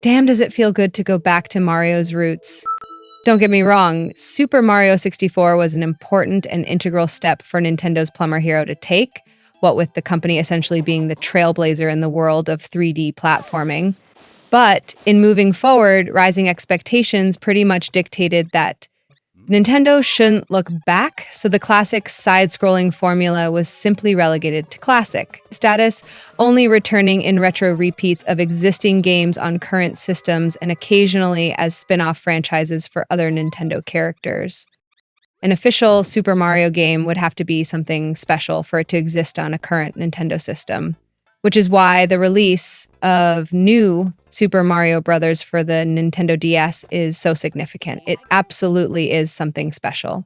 Damn, does it feel good to go back to Mario's roots. Don't get me wrong, Super Mario 64 was an important and integral step for Nintendo's plumber hero to take, what with the company essentially being the trailblazer in the world of 3D platforming. But in moving forward, rising expectations pretty much dictated that Nintendo shouldn't look back, so the classic side-scrolling formula was simply relegated to classic status, only returning in retro repeats of existing games on current systems and occasionally as spin-off franchises for other Nintendo characters. An official Super Mario game would have to be something special for it to exist on a current Nintendo system, which is why the release of new Super Mario Bros. For the Nintendo DS is so significant. It absolutely is something special.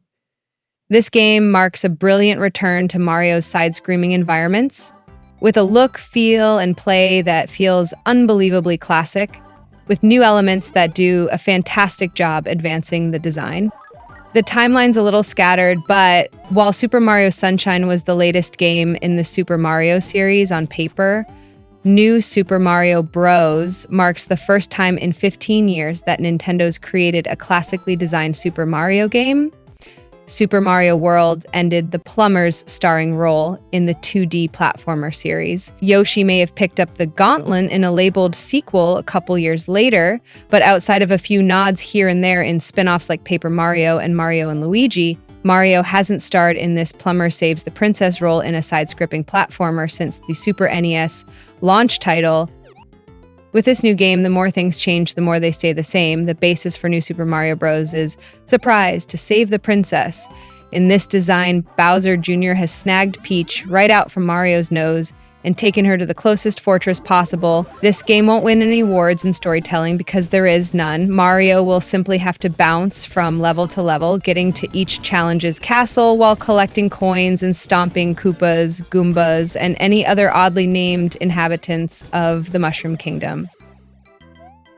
This game marks a brilliant return to Mario's side-screaming environments, with a look, feel, and play that feels unbelievably classic, with new elements that do a fantastic job advancing the design. The timeline's a little scattered, but while Super Mario Sunshine was the latest game in the Super Mario series on paper, new Super Mario Bros. Marks the first time in 15 years that Nintendo's created a classically designed Super Mario game. Super Mario World ended the plumber's starring role in the 2D platformer series. Yoshi may have picked up the gauntlet in a labeled sequel a couple years later, but outside of a few nods here and there in spin-offs like Paper Mario and Mario and Luigi, Mario hasn't starred in this plumber saves the princess role in a side-scrolling platformer since the Super NES launch title. With this new game, the more things change, the more they stay the same. The basis for New Super Mario Bros. Is surprise to save the princess. In this design, Bowser Jr. has snagged Peach right out from Mario's nose and taken her to the closest fortress possible. This game won't win any awards in storytelling because there is none. Mario will simply have to bounce from level to level, getting to each challenge's castle while collecting coins and stomping Koopas, Goombas, and any other oddly named inhabitants of the Mushroom Kingdom.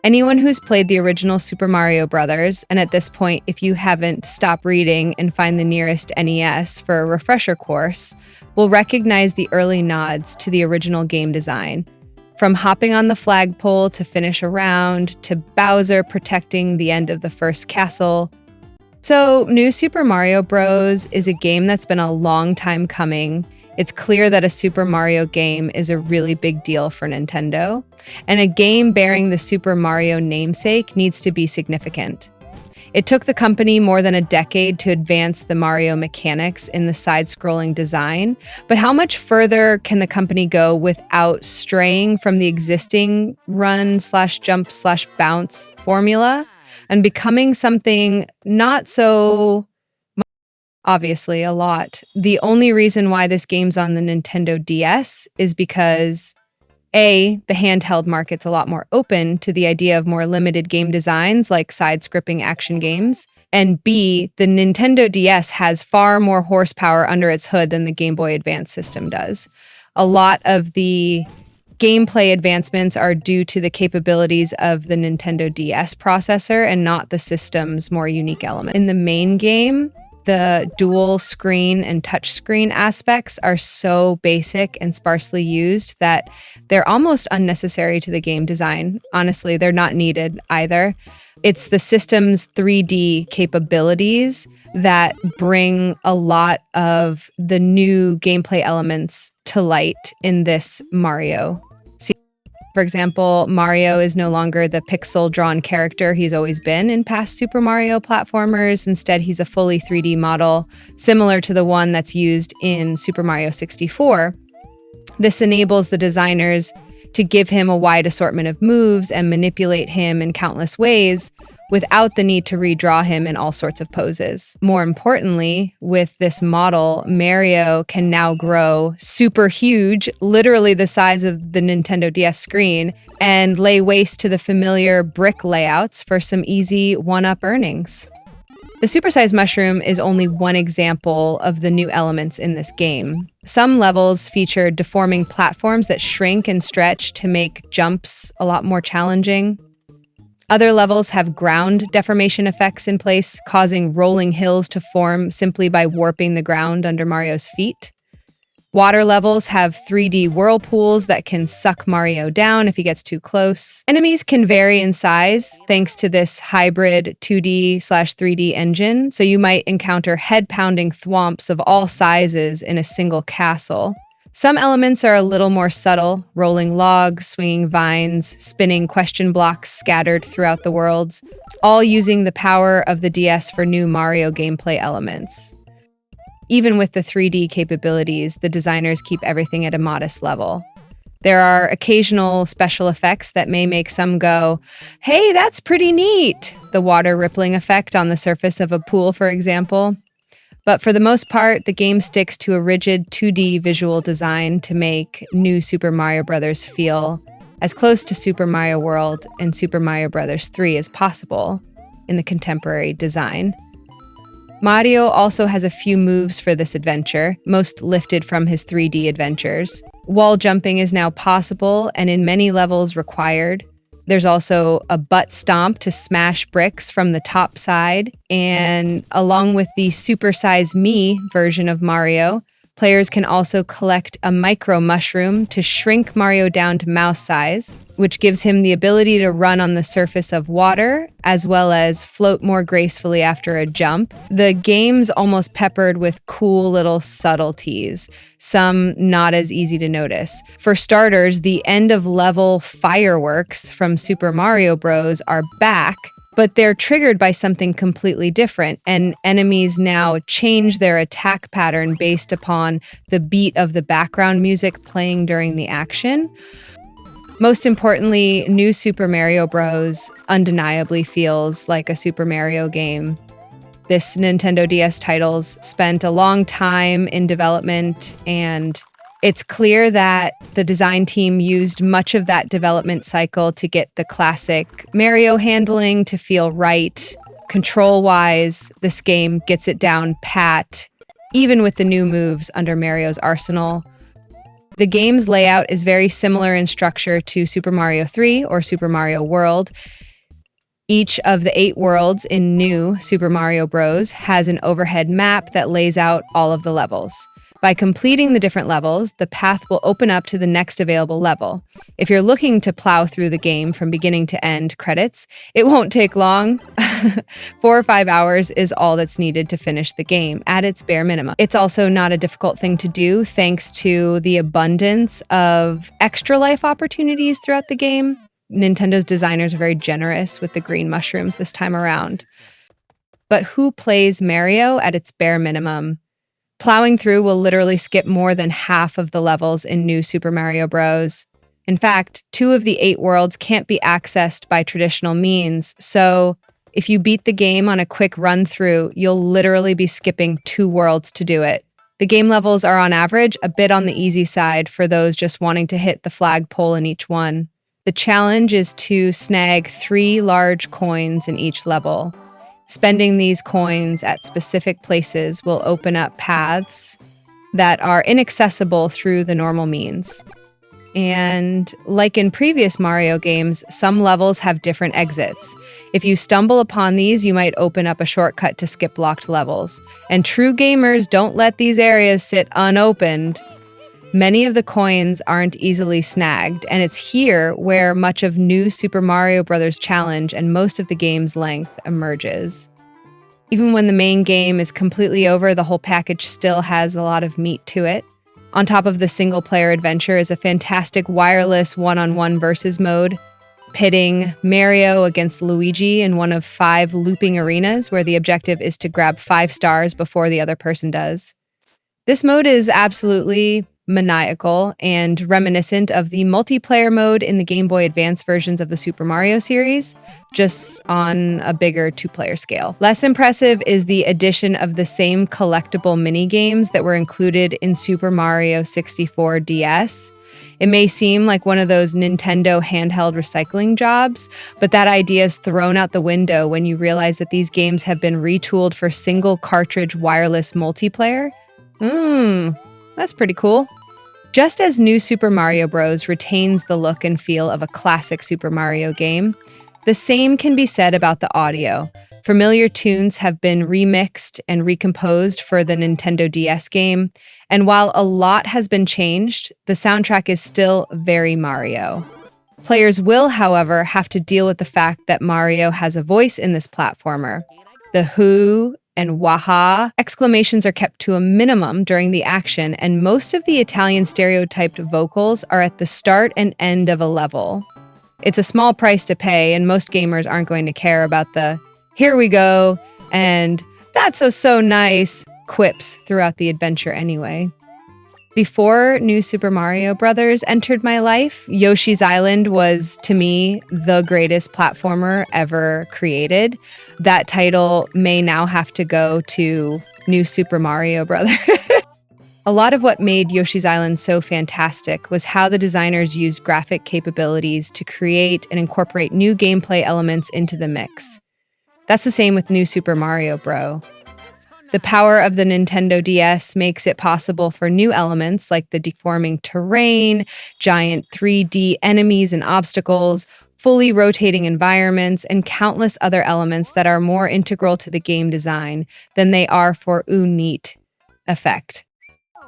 Anyone who's played the original Super Mario Bros., and at this point, if you haven't, stop reading and find the nearest NES for a refresher course, will recognize the early nods to the original game design. From hopping on the flagpole to finish a round, to Bowser protecting the end of the first castle. So, New Super Mario Bros. Is a game that's been a long time coming. It's clear that a Super Mario game is a really big deal for Nintendo, and a game bearing the Super Mario namesake needs to be significant. It took the company more than a decade to advance the Mario mechanics in the side-scrolling design, but how much further can the company go without straying from the existing run/jump/bounce formula and becoming something not so... Obviously, a lot. The only reason why this game's on the Nintendo DS is because A, the handheld market's a lot more open to the idea of more limited game designs like side-scrolling action games, and B, the Nintendo DS has far more horsepower under its hood than the Game Boy Advance system does. A lot of the gameplay advancements are due to the capabilities of the Nintendo DS processor and not the system's more unique element. In the main game, the dual screen and touch screen aspects are so basic and sparsely used that they're almost unnecessary to the game design. Honestly, they're not needed either. It's the system's 3D capabilities that bring a lot of the new gameplay elements to light in this Mario. For example, Mario is no longer the pixel-drawn character he's always been in past Super Mario platformers. Instead, he's a fully 3D model, similar to the one that's used in Super Mario 64. This enables the designers to give him a wide assortment of moves and manipulate him in countless ways without the need to redraw him in all sorts of poses. More importantly, with this model, Mario can now grow super huge, literally the size of the Nintendo DS screen, and lay waste to the familiar brick layouts for some easy one-up earnings. The supersized mushroom is only one example of the new elements in this game. Some levels feature deforming platforms that shrink and stretch to make jumps a lot more challenging. Other levels have ground deformation effects in place, causing rolling hills to form simply by warping the ground under Mario's feet. Water levels have 3D whirlpools that can suck Mario down if he gets too close. Enemies can vary in size thanks to this hybrid 2D/3D engine, so you might encounter head-pounding thwomps of all sizes in a single castle. Some elements are a little more subtle, rolling logs, swinging vines, spinning question blocks scattered throughout the worlds, all using the power of the DS for new Mario gameplay elements. Even with the 3D capabilities, the designers keep everything at a modest level. There are occasional special effects that may make some go, "Hey, that's pretty neat!" The water rippling effect on the surface of a pool, for example. But for the most part, the game sticks to a rigid 2D visual design to make New Super Mario Bros. Feel as close to Super Mario World and Super Mario Bros. 3 as possible in the contemporary design. Mario also has a few moves for this adventure, most lifted from his 3D adventures. Wall jumping is now possible and in many levels required. There's also a butt stomp to smash bricks from the top side, and along with the Super Size Me version of Mario, players can also collect a micro mushroom to shrink Mario down to mouse size, which gives him the ability to run on the surface of water, as well as float more gracefully after a jump. The game's almost peppered with cool little subtleties, some not as easy to notice. For starters, the end-of-level fireworks from Super Mario Bros. Are back, but they're triggered by something completely different, and enemies now change their attack pattern based upon the beat of the background music playing during the action. Most importantly, New Super Mario Bros. Undeniably feels like a Super Mario game. This Nintendo DS title's spent a long time in development, and it's clear that the design team used much of that development cycle to get the classic Mario handling to feel right. Control-wise, this game gets it down pat, even with the new moves under Mario's arsenal. The game's layout is very similar in structure to Super Mario 3 or Super Mario World. Each of the 8 worlds in New Super Mario Bros. Has an overhead map that lays out all of the levels. By completing the different levels, the path will open up to the next available level. If you're looking to plow through the game from beginning to end credits, it won't take long. 4 or 5 hours is all that's needed to finish the game at its bare minimum. It's also not a difficult thing to do thanks to the abundance of extra life opportunities throughout the game. Nintendo's designers are very generous with the green mushrooms this time around. But who plays Mario at its bare minimum? Plowing through will literally skip more than half of the levels in New Super Mario Bros. In fact, 2 of the 8 worlds can't be accessed by traditional means, so if you beat the game on a quick run-through, you'll literally be skipping 2 worlds to do it. The game levels are on average a bit on the easy side for those just wanting to hit the flagpole in each one. The challenge is to snag 3 large coins in each level. Spending these coins at specific places will open up paths that are inaccessible through the normal means. And like in previous Mario games, some levels have different exits. If you stumble upon these, you might open up a shortcut to skip locked levels. And true gamers don't let these areas sit unopened. Many of the coins aren't easily snagged, and it's here where much of New Super Mario Bros. Challenge and most of the game's length emerges. Even when the main game is completely over, the whole package still has a lot of meat to it. On top of the single-player adventure is a fantastic wireless one-on-one versus mode, pitting Mario against Luigi in one of 5 looping arenas where the objective is to grab 5 stars before the other person does. This mode is absolutely maniacal and reminiscent of the multiplayer mode in the Game Boy Advance versions of the Super Mario series, just on a bigger 2-player scale. Less impressive is the addition of the same collectible mini-games that were included in Super Mario 64 DS. It may seem like one of those Nintendo handheld recycling jobs, but that idea is thrown out the window when you realize that these games have been retooled for single cartridge wireless multiplayer. That's pretty cool. Just as New Super Mario Bros. Retains the look and feel of a classic Super Mario game, the same can be said about the audio. Familiar tunes have been remixed and recomposed for the Nintendo DS game, and while a lot has been changed, the soundtrack is still very Mario. Players will, however, have to deal with the fact that Mario has a voice in this platformer. The "who" and "waha" exclamations are kept to a minimum during the action, and most of the Italian stereotyped vocals are at the start and end of a level. It's a small price to pay, and most gamers aren't going to care about the "here we go" and "that's so nice" quips throughout the adventure anyway. Before New Super Mario Bros. Entered my life, Yoshi's Island was, to me, the greatest platformer ever created. That title may now have to go to New Super Mario Bros. A lot of what made Yoshi's Island so fantastic was how the designers used graphic capabilities to create and incorporate new gameplay elements into the mix. That's the same with New Super Mario Bros. The power of the Nintendo DS makes it possible for new elements like the deforming terrain, giant 3D enemies and obstacles, fully rotating environments, and countless other elements that are more integral to the game design than they are for neat effect.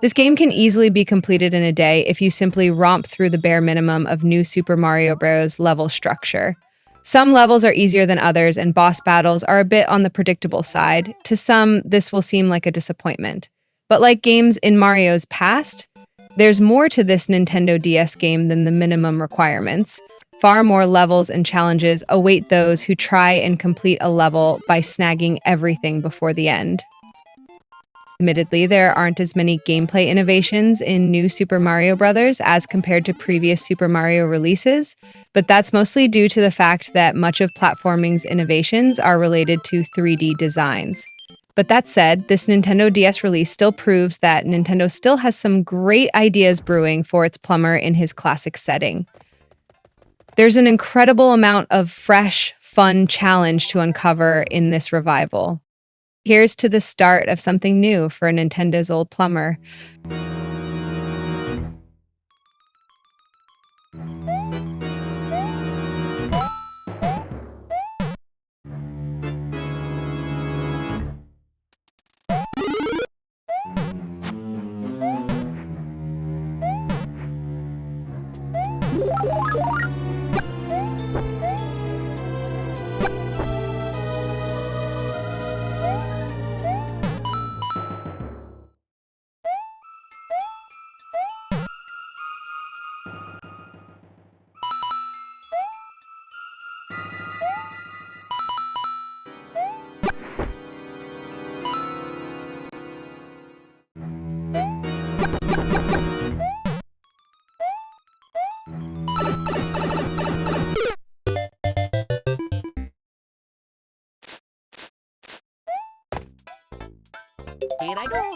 This game can easily be completed in a day if you simply romp through the bare minimum of New Super Mario Bros. Level structure. Some levels are easier than others, and boss battles are a bit on the predictable side. To some, this will seem like a disappointment. But like games in Mario's past, there's more to this Nintendo DS game than the minimum requirements. Far more levels and challenges await those who try and complete a level by snagging everything before the end. Admittedly, there aren't as many gameplay innovations in New Super Mario Bros. As compared to previous Super Mario releases, but that's mostly due to the fact that much of platforming's innovations are related to 3D designs. But that said, this Nintendo DS release still proves that Nintendo still has some great ideas brewing for its plumber in his classic setting. There's an incredible amount of fresh, fun challenge to uncover in this revival. Here's to the start of something new for Nintendo's old plumber. Here I go.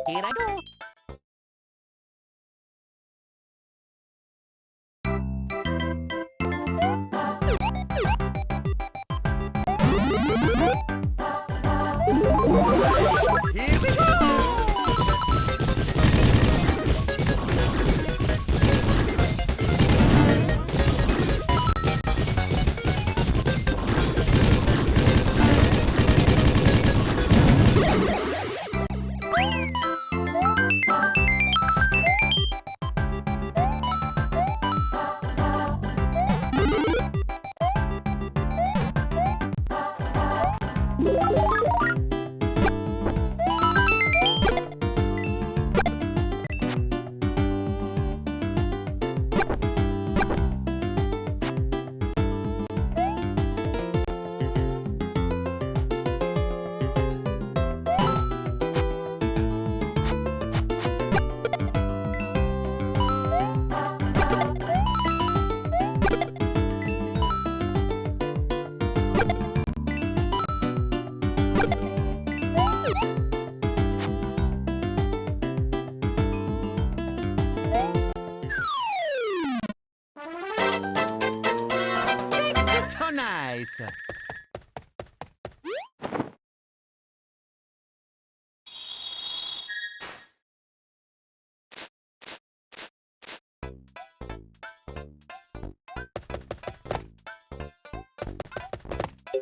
Here I go. Here we go. So nice.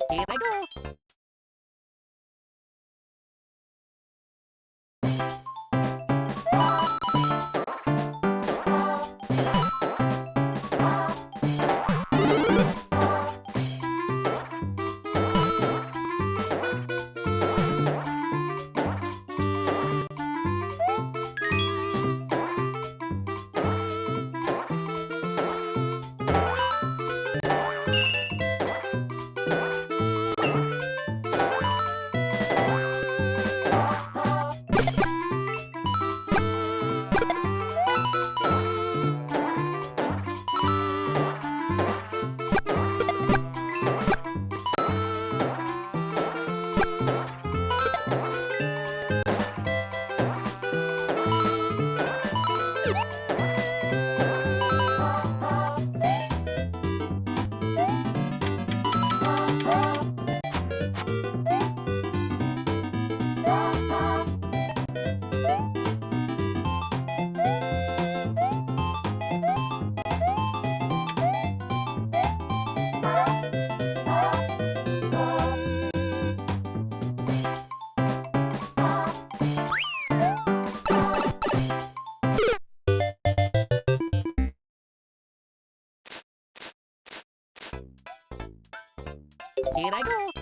Here I go. Here I go.